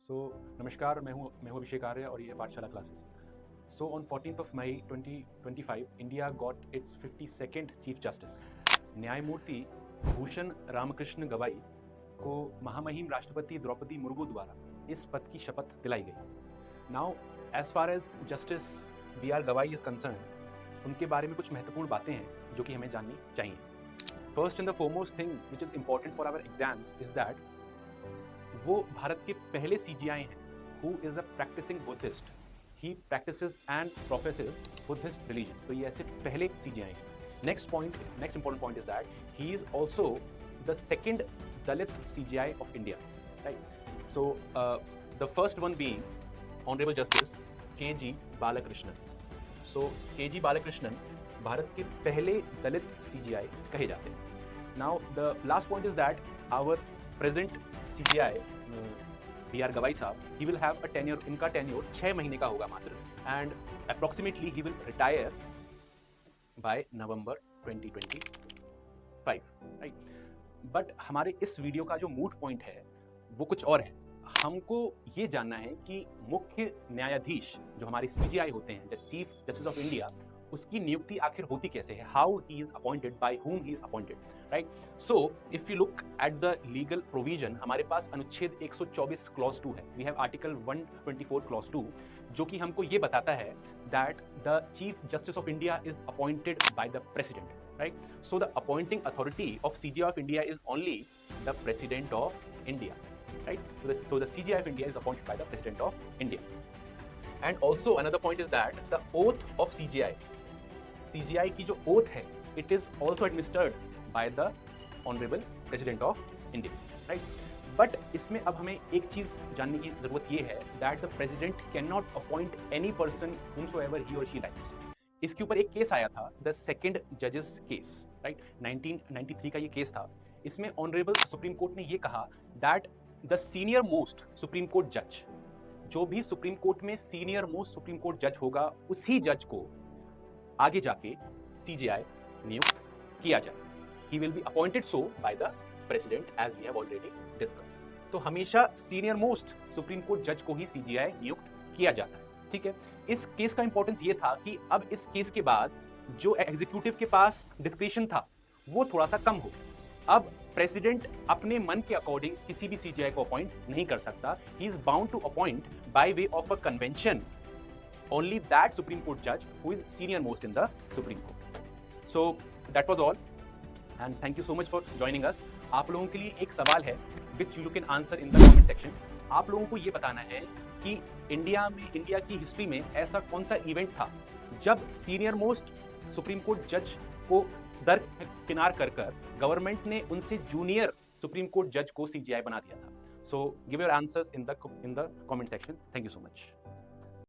नमस्कार, मैं हूँ अभिषेक आर्य और ये है पाठशाला classes. On 14th of May 2025, India got its 52nd chief justice. न्यायमूर्ति भूषण रामकृष्ण गवाई को महामहिम राष्ट्रपति द्रौपदी मुर्मू द्वारा इस पद की शपथ दिलाई गई। Now as far as justice BR Gavai is concern, उनके बारे में कुछ महत्वपूर्ण बातें हैं जो कि हमें जाननी चाहिए। First and the foremost thing which is important for our exams is that वो भारत के पहले CGI हैं who is a practicing Buddhist. He practices and professes Buddhist religion. तो ये ऐसे पहले CGI हैं. Next important point is that he is also the second Dalit CGI of India. Right? So the first one being Honorable Justice KG Balakrishnan. So KG Balakrishnan Bharat के पहले दलित CGI कहे जाते हैं. Now the last point is that our present CGI BR गवाई साहब, he will have a tenure, इनका tenure 6 महीने का होगा मात्र, and approximately he will retire by November 2025, right? But हमारे इस वीडियो का जो मूड पॉइंट है वो कुछ और है। हमको ये जानना है कि मुख्य न्यायाधीश जो हमारे CGI होते हैं, जो चीफ जस्टिस ऑफ इंडिया, उसकी नियुक्ति आखिर होती कैसे है, how he is appointed, by whom he is appointed, right? So if you look at the legal provision, हमारे पास अनुच्छेद 124 clause 2 है, we have article 124 clause 2, जो कि हमको ये बताता है that the chief justice of India is appointed by the president, right? So the appointing authority of CGI of India is only the president of India, right? So the CGI of India is appointed by the president of India. And also another point is that the oath of CGI की जो oath है, it is also administered by the honorable president of India, right? But इसमें अब हमें एक चीज जानने की जरूरत ये है that the president cannot appoint any person whomsoever he or she likes. इसके ऊपर एक केस आया था, the second judges case, right? 1993 का ये केस था। इसमें ऑनरेबल सुप्रीम कोर्ट ने ये कहा that the senior most supreme court जज, जो भी सुप्रीम कोर्ट में सीनियर मोस्ट सुप्रीम कोर्ट जज होगा, उसी जज को आगे जाके CGI नियुक्त किया जाए। He will be appointed so by the president as we have already discussed. तो हमेशा सीनियर मोस्ट सुप्रीम कोर्ट जज को ही CGI नियुक्त किया जाता है, ठीक है। इस केस का इंपॉर्टेंस ये था कि अब इस केस के बाद जो एग्जीक्यूटिव के पास डिस्क्रिशन था वो थोड़ा सा कम हो। अब प्रेसिडेंट अपने मन के अकॉर्डिंग किसी भी CGI को अपॉइंट नहीं कर सकता। He is bound to appoint by way of a convention only that Supreme Court judge who is senior most in the Supreme Court. So that was all and thank you so much for joining us. आप लोगों के लिए एक सवाल है which you can answer in the comment section. आप लोगों को ये बताना है कि इंडिया की हिस्ट्री में ऐसा कौन सा इवेंट था जब सीनियर मोस्ट सुप्रीम कोर्ट जज को दरकिनार कर गवर्नमेंट ने उनसे जूनियर सुप्रीम कोर्ट जज को CGI बना दिया था। So give your answers in the comment section. Thank you so much.